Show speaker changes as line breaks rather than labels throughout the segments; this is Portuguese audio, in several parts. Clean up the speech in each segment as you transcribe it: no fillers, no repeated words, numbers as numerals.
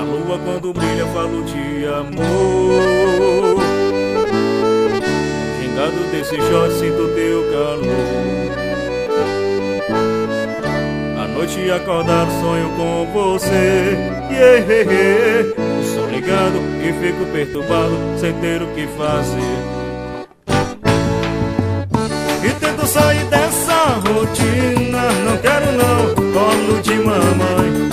lua quando brilha falo de amor. Gingado desse short sinto teu calor. À noite acordado sonho com você, yeah. O som ligado e fico perturbado sem ter o que fazer. E tento sair dessa rotina, não quero não colo de mamãe.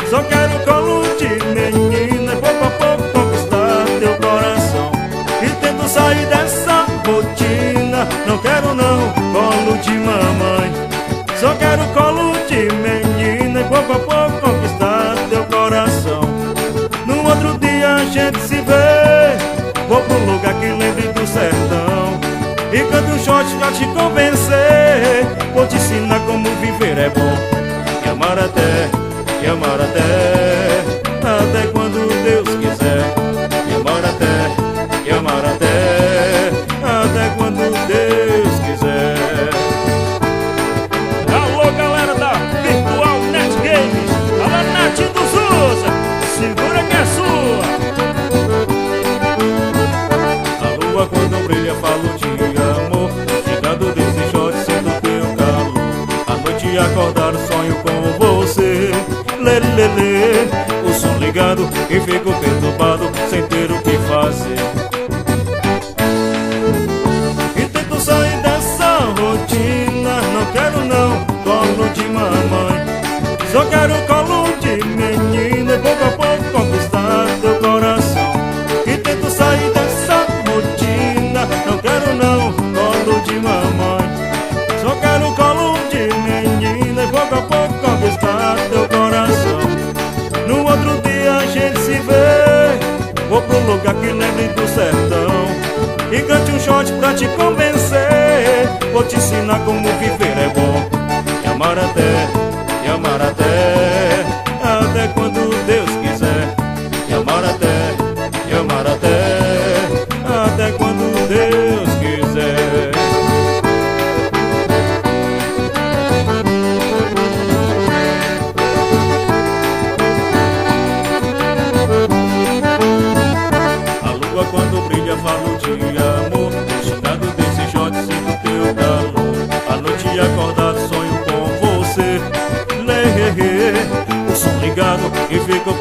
Só quero colo de menina e pouco a pouco conquistar teu coração. E tento sair dessa rotina, não quero não colo de mamãe. Só quero colo de menina e pouco a pouco conquistar teu coração. No outro dia a gente se vê, vou pro lugar que lembre do sertão e canto um shot pra te convencer. Vou te ensinar como viver é bom, e amar até quando Deus quiser. E amar até quando Deus quiser. Alô galera da Virtual Net Games, alô Nath dos Usa, segura que é sua. A lua quando brilha falo de amor. Chegado desse short sinto teu calor. À noite acordado sonho com você, lelele. O som ligado e fico perturbado sem ter o que fazer. E tento sair dessa rotina, não quero não colo de mamãe. Só quero colo de menina e pouco a pouco conquistar teu coração. E tento sair dessa rotina, não quero não colo de mamãe. Só quero colo de menina e pouco a pouco conquistar teu coração. No outro dia a gente se vê, vou pro lugar que lembre do sertão e cante um shot pra te convencer. Vou te ensinar como viver é bom, e amar até quando Deus quiser. E amar até quando Deus quiser. Quando brilha falo de amor. Chegado desse shot sinto teu calor. À noite acordado sonho com você, lê. O som ligado e fico